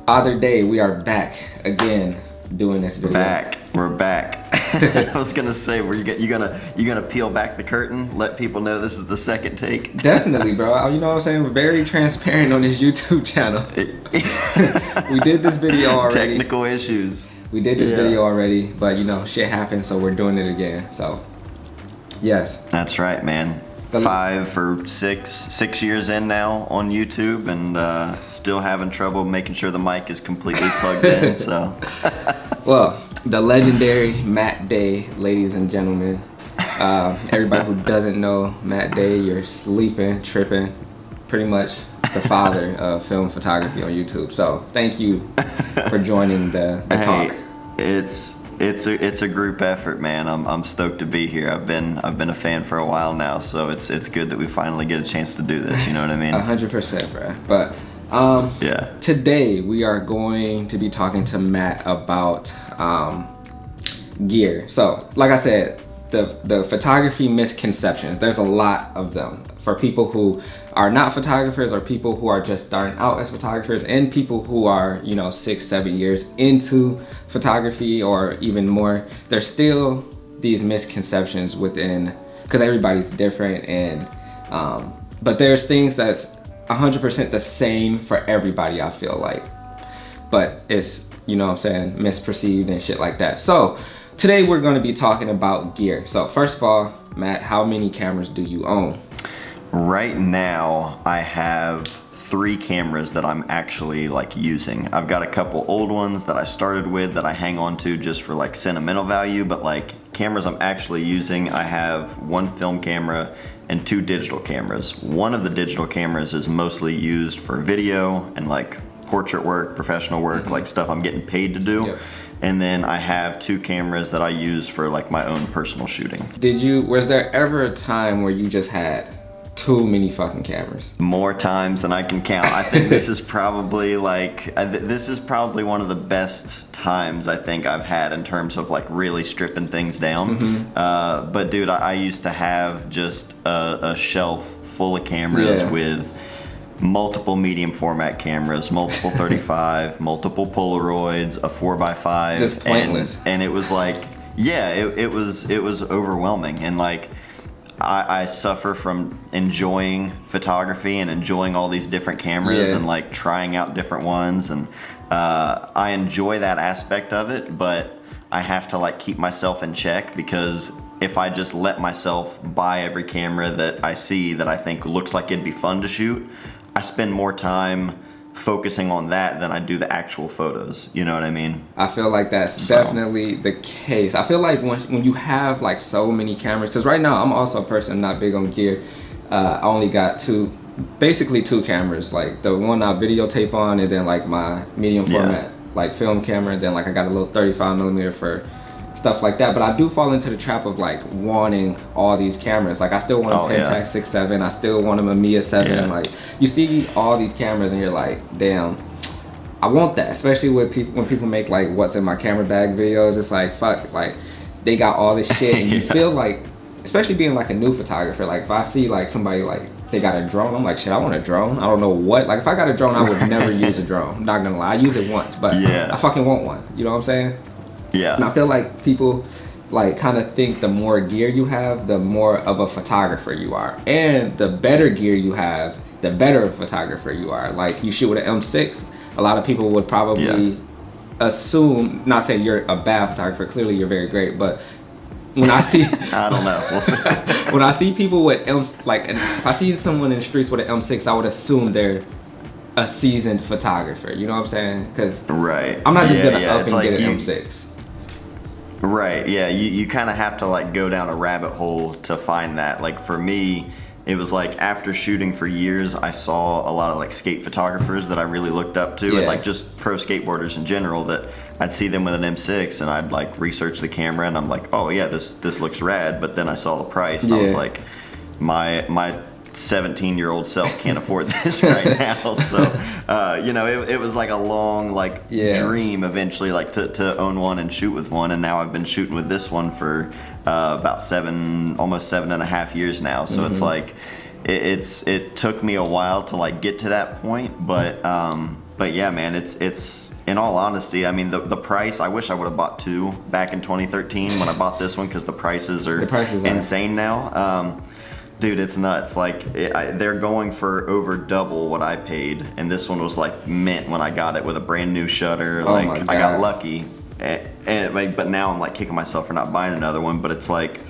Other day, we are back again doing this video. We're back. I was gonna say, you gonna peel back the curtain, let people know this is the second take? Definitely, bro. You know what I'm saying? We're very transparent on this YouTube channel. We did this video already. Technical issues. We did this video already, but you know, shit happened, so we're doing it again. So, yes. That's right, man. 5 or 6 years in now on YouTube, and still having trouble making sure the mic is completely plugged in. So, well, the legendary Matt Day, ladies and gentlemen. Everybody who doesn't know Matt Day, you're sleeping, tripping. Pretty much the father of film photography on YouTube. So, thank you for joining the talk. It's a group effort, man. I'm stoked to be here. I've been a fan for a while now, so it's good that we finally get a chance to do this. You know what I mean? 100%, bro. But yeah. Today we are going to be talking to Matt about gear. So, like I said, the photography misconceptions. There's a lot of them for people who are not photographers, or people who are just starting out as photographers, and people who are, you know, 6-7 years into photography or even more. There's still these misconceptions within, because everybody's different, and but there's things that's 100% the same for everybody, I feel like, but it's, you know what I'm saying, misperceived and shit like that. So today we're going to be talking about gear. So first of all, Matt, how many cameras do you own? Right now, I have 3 cameras that I'm actually like using. I've got a couple old ones that I started with that I hang on to just for like sentimental value, but like cameras I'm actually using, I have 1 film camera and 2 digital cameras. One of the digital cameras is mostly used for video and like portrait work, professional work, like stuff I'm getting paid to do. Yep. And then I have 2 cameras that I use for like my own personal shooting. Was there ever a time where you just had too many fucking cameras? More times than I can count. I think this is probably like, this is probably one of the best times I think I've had in terms of like really stripping things down. But dude, I used to have just a shelf full of cameras with multiple medium format cameras, multiple 35, multiple Polaroids, a 4x5. Just pointless. And it was like, yeah, it was overwhelming. And like, I suffer from enjoying photography and enjoying all these different cameras and like trying out different ones, and I enjoy that aspect of it, but I have to like keep myself in check, because if I just let myself buy every camera that I see that I think looks like it'd be fun to shoot, I spend more time focusing on that than I do the actual photos. You know what I mean? I feel like that's definitely the case. I feel like when you have like so many cameras, because right now I'm also a person not big on gear. I only got basically two cameras, like the one I videotape on, and then like my medium format like film camera, and then like I got a little 35mm for stuff like that. But I do fall into the trap of like wanting all these cameras. Like I still want a Pentax 6.7, I still want a Mamiya 7. Like you see all these cameras and you're like, damn, I want that. Especially with when people make like what's in my camera bag videos. It's like, fuck, like they got all this shit, and you feel like, especially being like a new photographer, like if I see like somebody like they got a drone, I'm like, shit, I want a drone. I don't know what. Like if I got a drone, I would never use a drone. I'm not gonna lie, I use it once, but I fucking want one. You know what I'm saying? Yeah. And I feel like people like kind of think the more gear you have, the more of a photographer you are. And the better gear you have, the better photographer you are. Like you shoot with an M6, a lot of people would probably assume, not saying you're a bad photographer, clearly you're very great, but when I see I don't know, we'll see. When I see people with if I see someone in the streets with an M6, I would assume they're a seasoned photographer. You know what I'm saying? Because I'm not just gonna up and like get an M6. Right, yeah, you kind of have to like go down a rabbit hole to find that. Like for me, it was like after shooting for years, I saw a lot of like skate photographers that I really looked up to, and like just pro skateboarders in general, that I'd see them with an M6 and I'd like research the camera and I'm like, oh yeah, this looks rad. But then I saw the price and I was like, my 17-year-old self can't afford this right now. So you know, it was like a long like dream eventually, like to own one and shoot with one, and now I've been shooting with this one for about almost 7.5 years now. So it's like it took me a while to like get to that point, but but yeah, man, it's in all honesty, I mean, the price, I wish I would have bought two back in 2013 when I bought this one, because the prices are insane now. Dude, it's nuts. Like, they're going for over double what I paid, and this one was like mint when I got it with a brand new shutter. Like, I got lucky, but now I'm like kicking myself for not buying another one. But it's like,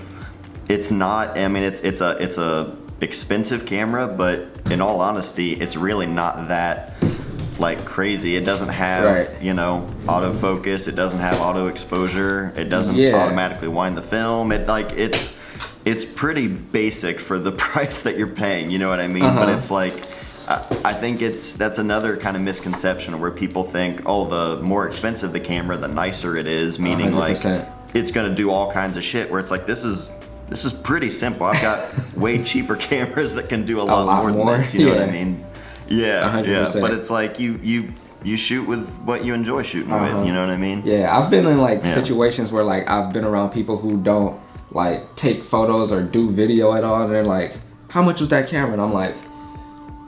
it's not. I mean, it's a expensive camera, but in all honesty, it's really not that like crazy. It doesn't have you know, autofocus. It doesn't have auto exposure. It doesn't automatically wind the film. It's pretty basic for the price that you're paying, you know what I mean? But it's like, I think that's another kind of misconception where people think, oh, the more expensive the camera, the nicer it is, meaning 100%. Like it's gonna do all kinds of shit, where it's like, this is pretty simple. I've got way cheaper cameras that can do a lot more than this, you know what I mean? Yeah, 100%. But it's like you shoot with what you enjoy shooting with, you know what I mean? Yeah, I've been in like situations where like I've been around people who don't like take photos or do video at all, and they're like, how much was that camera? And I'm like,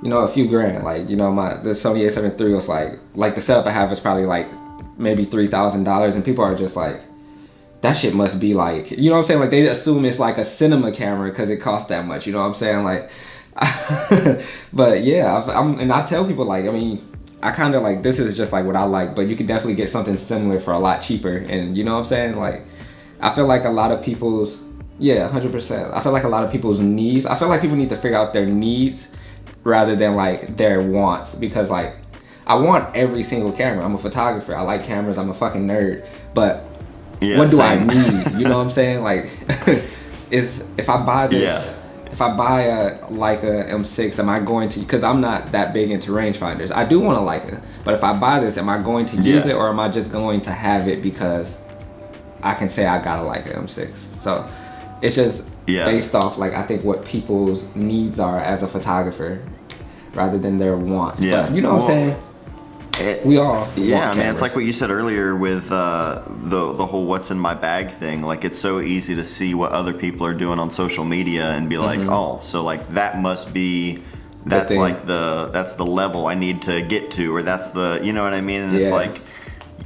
you know, a few grand. Like, you know, the Sony a7 III was like the setup I have is probably like maybe $3,000, and people are just like, that shit must be like, you know what I'm saying? Like, they assume it's like a cinema camera because it costs that much, you know what I'm saying? Like, but yeah, and I tell people, like, I mean, I kind of like, this is just like what I like, but you could definitely get something similar for a lot cheaper. And you know what I'm saying? Like, I feel like a lot of people's, 100%. I feel like a lot of people's needs, I feel like people need to figure out their needs rather than like their wants, because like, I want every single camera. I'm a photographer. I like cameras. I'm a fucking nerd. But what do I need? You know what I'm saying? Like, if I buy this, if I buy a Leica M6, am I going to, because I'm not that big into rangefinders. I do want a Leica, but if I buy this, am I going to use it, or am I just going to have it because I can say I got a Leica M6? So it's just based off, like, I think what people's needs are as a photographer rather than their wants. But you know what I'm saying? We all man, it's like what you said earlier with the whole what's in my bag thing. Like, it's so easy to see what other people are doing on social media and be like, oh, so like that must be, that's like that's the level I need to get to, or that's the, you know what I mean? And it's like,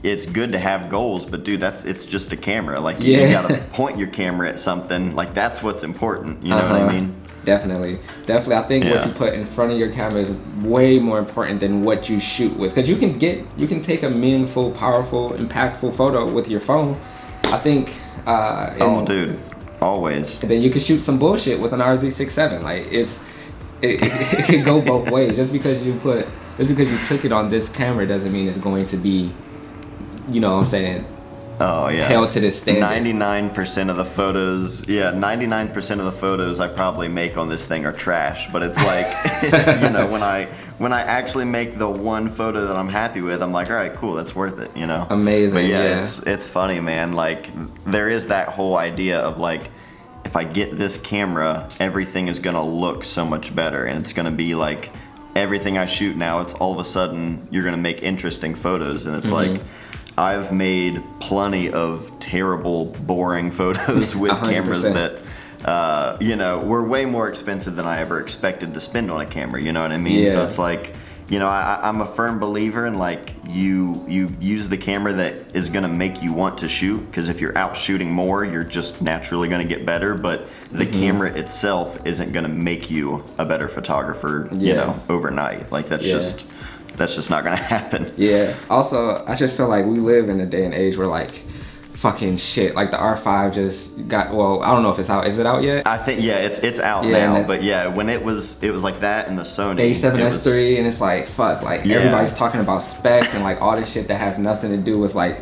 it's good to have goals, but dude, it's just a camera. Like, you gotta point your camera at something. Like, that's what's important, you know what I mean? Definitely. I think what you put in front of your camera is way more important than what you shoot with, because you can take a meaningful, powerful, impactful photo with your phone. I think dude, always. And then you can shoot some bullshit with an RZ67. Like, it can go both ways. Just because you took it on this camera doesn't mean it's going to be, you know what I'm saying, held to this standard. 99% of the photos, 99% of the photos I probably make on this thing are trash, but it's like, you know, when I actually make the one photo that I'm happy with, I'm like, all right, cool, that's worth it, you know? Amazing. But it's funny, man. Like, there is that whole idea of like, if I get this camera, everything is gonna look so much better, and it's gonna be like, everything I shoot now, it's all of a sudden, you're gonna make interesting photos, and it's like, I've made plenty of terrible, boring photos with 100%. Cameras that, you know, were way more expensive than I ever expected to spend on a camera, you know what I mean? So it's like, you know, I'm a firm believer in like, you use the camera that is gonna make you want to shoot, because if you're out shooting more, you're just naturally gonna get better, but the camera itself isn't gonna make you a better photographer, you know, overnight. Like, that's just not gonna happen. Also, I just feel like we live in a day and age where like fucking shit, like the R5 just got, well, I don't know if it's out. Is it out yet? I think it's out now. But when it was like that, and the Sony A7S III, and it's like, fuck, like everybody's talking about specs and like all this shit that has nothing to do with like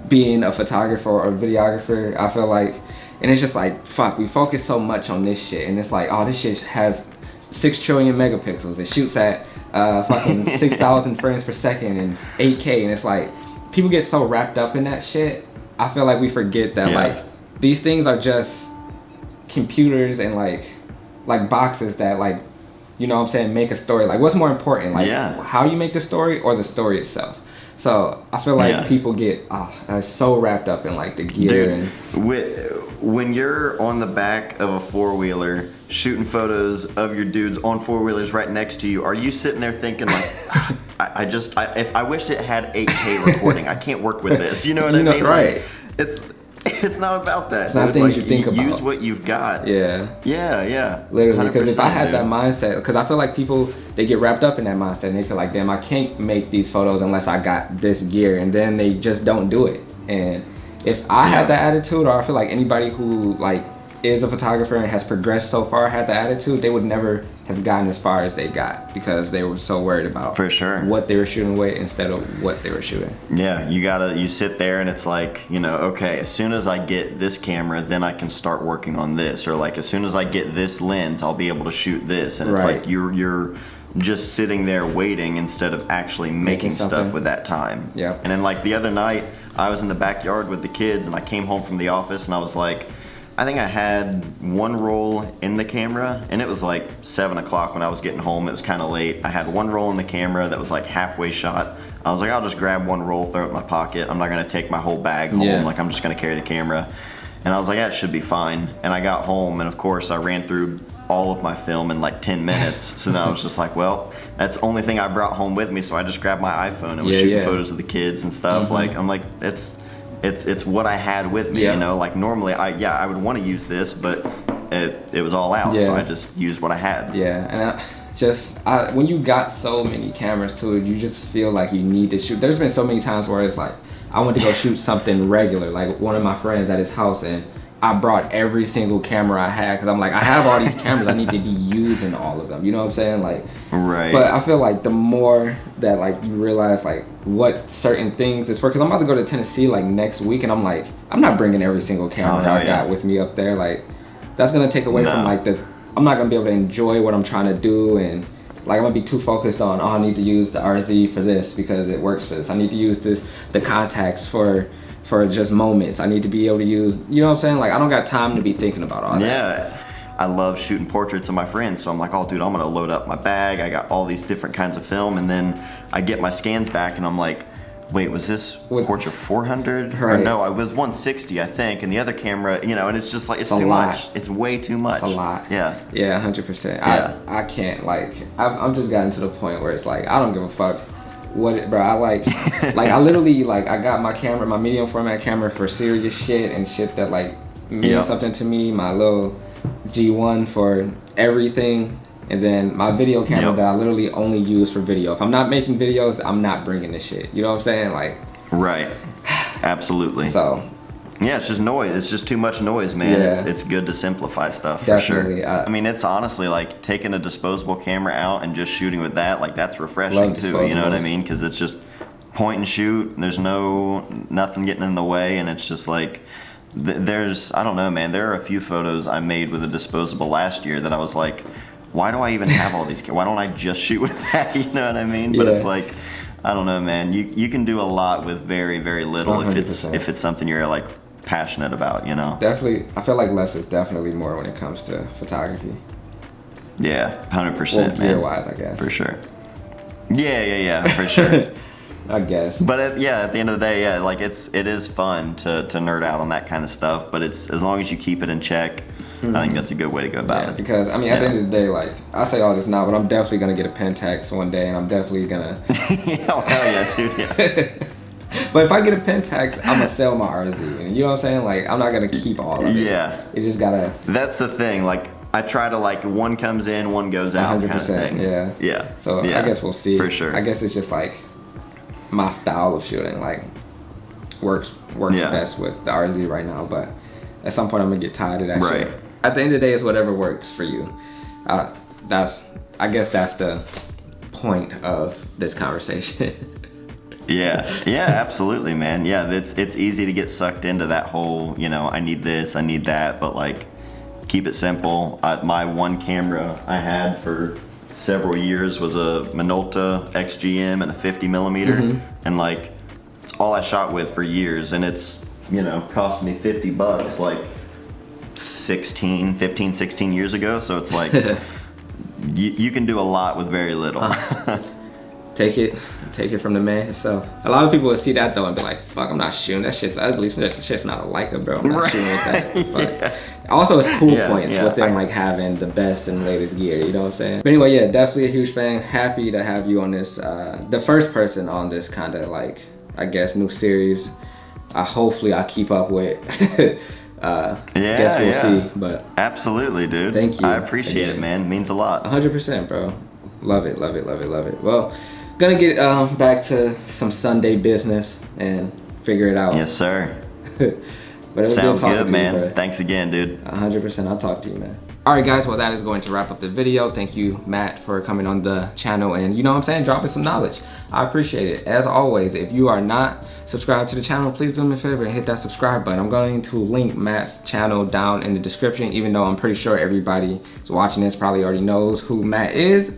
being a photographer or a videographer. I feel like, and it's just like, fuck, we focus so much on this shit, and it's like, oh, this shit has 6 trillion megapixels. It shoots at fucking 6,000 frames per second and 8K, and it's like, people get so wrapped up in that shit. I feel like we forget that like, these things are just computers and like boxes that like you know what I'm saying, make a story. Like, what's more important, like how you make the story or the story itself? So I feel like people get so wrapped up in like the gear. Dude, when you're on the back of a four-wheeler shooting photos of your dudes on four-wheelers right next to you, are you sitting there thinking like, if I wished it had 8K recording, I can't work with this. You know what I mean? Right. Like, it's not about that. It's not things you think about. Use what you've got. Yeah. Literally, because if I had that mindset, because I feel like people, they get wrapped up in that mindset and they feel like, damn, I can't make these photos unless I got this gear, and then they just don't do it. And if I had that attitude, or I feel like anybody who like is a photographer and has progressed so far had the attitude, they would never have gotten as far as they got, because they were so worried about what they were shooting with instead of what they were shooting. Yeah, you sit there and it's like, you know, okay, as soon as I get this camera, then I can start working on this, or like as soon as I get this lens, I'll be able to shoot this. And it's like you're just sitting there waiting instead of actually making stuff with that time. Yeah. And then like the other night, I was in the backyard with the kids and I came home from the office and I was like, I think I had one roll in the camera, and it was like 7 o'clock when I was getting home. It was kind of late. I had one roll in the camera that was like halfway shot. I was like, I'll just grab one roll, throw it in my pocket. I'm not gonna take my whole bag home. Like, I'm just gonna carry the camera. And I was like, that should be fine. And I got home, and of course I ran through all of my film in like 10 minutes. So then I was just like, well, that's the only thing I brought home with me. So I just grabbed my iPhone and was shooting photos of the kids and stuff. Like, I'm like, it's what I had with me, you know. Like normally, I would want to use this, but it was all out, so I just used what I had. Yeah, and when you got so many cameras too, you just feel like you need to shoot. There's been so many times where it's like I went to go shoot something regular, like one of my friends at his house, and I brought every single camera I had, because I'm like, I have all these cameras, I need to be using all of them, you know what I'm saying? Like, but I feel like the more that like you realize like what certain things it's for, because I'm about to go to Tennessee like next week, and I'm like, I'm not bringing every single camera I got with me up there. Like, that's gonna take away from like I'm not gonna be able to enjoy what I'm trying to do, and like I'm gonna be too focused on, oh, I need to use the RZ for this because it works for this. I need to use the contacts for just moments. I need to be able to use, you know what I'm saying? Like, I don't got time to be thinking about all that. Yeah, I love shooting portraits of my friends, so I'm like, oh dude, I'm gonna load up my bag. I got all these different kinds of film, and then I get my scans back and I'm like, wait, was this portrait 400? Or no, it was 160, I think, and the other camera, you know, and it's just like, it's too much. It's way too much. It's a lot. Yeah. Yeah, 100%. I can't, like, I'm just gotten to the point where it's like, I don't give a fuck bro, I like I literally, like, I got my camera, my medium format camera for serious shit and shit that like means something to me, my little G1 for everything, and then my video camera that I literally only use for video. If I'm not making videos, I'm not bringing this shit, you know what I'm saying? Like, absolutely. So yeah, it's just noise. It's just too much noise, man. It's good to simplify stuff, for sure. I mean, it's honestly like taking a disposable camera out and just shooting with that, like, that's refreshing too, you know what I mean? Because it's just point and shoot, there's nothing getting in the way, and it's just like, I don't know, man, there are a few photos I made with a disposable last year that I was like, why do I even have all these, why don't I just shoot with that, you know what I mean? But it's like, I don't know, man, you can do a lot with very, very little 100%. if it's something you're like passionate about, you know? Definitely, I feel like less is definitely more when it comes to photography. Yeah, 100%, man. Gear-wise, I guess. For sure. Yeah, for sure. I guess. But at the end of the day, like, it is fun to nerd out on that kind of stuff, but it's, as long as you keep it in check, I think that's a good way to go about it. Because, I mean, at the end of the day, like, I say all this now, but I'm definitely going to get a Pentax one day, and I'm definitely going to... Oh, hell yeah, dude, yeah. But if I get a Pentax, I'm going to sell my RZ. And you know what I'm saying? Like, I'm not going to keep all of it. Yeah. It's just got to... That's the thing. Like, I try to, like, one comes in, one goes out 100%, kind of thing. Yeah. So, I guess we'll see. For sure. I guess it's just, like, my style of shooting, like, works best with the RZ right now. But at some point, I'm going to get tired of that shit. At the end of the day, it's whatever works for you. I guess that's the point of this conversation. Yeah, absolutely, man. Yeah, it's easy to get sucked into that whole, you know, I need this, I need that, but like, keep it simple. My one camera I had for several years was a Minolta XGM and a 50 millimeter, and like, it's all I shot with for years, and it's, you know, cost me $50 like 15, 16 years ago, so it's like, You can do a lot with very little. Take it from the man himself. A lot of people would see that though and be like, fuck, I'm not shooting. That shit's ugly. So that shit's not a Leica, bro. I'm not shooting with that. Yeah. Also, it's cool points yeah. with them like having the best and latest gear, you know what I'm saying? But anyway, yeah, definitely a huge fan. Happy to have you on this, the first person on this kind of like, I guess, new series. Hopefully I'll keep up with. Guess we'll see, but. Absolutely, dude. Thank you. I appreciate it, man. It means a lot. 100%, bro. Love it, love it, love it, love it. Well, gonna get back to some Sunday business and figure it out. Yes, sir. But it was Sounds good, man. You, thanks again, dude. 100%. I'll talk to you, man. All right, guys. Well, that is going to wrap up the video. Thank you, Matt, for coming on the channel and, you know what I'm saying, dropping some knowledge. I appreciate it. As always, if you are not subscribed to the channel, please do me a favor and hit that subscribe button. I'm going to link Matt's channel down in the description, even though I'm pretty sure everybody who's watching this probably already knows who Matt is.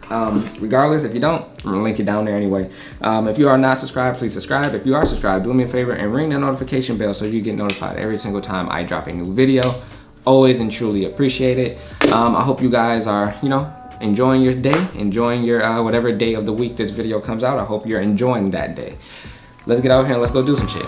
Regardless, if you don't, I'm gonna link it down there anyway. If you are not subscribed, please subscribe. If you are subscribed, do me a favor and ring the notification bell so you get notified every single time I drop a new video. Always and truly appreciate it. I hope you guys are, you know, enjoying your day, enjoying your whatever day of the week this video comes out. I hope you're enjoying that day. Let's get out here and let's go do some shit.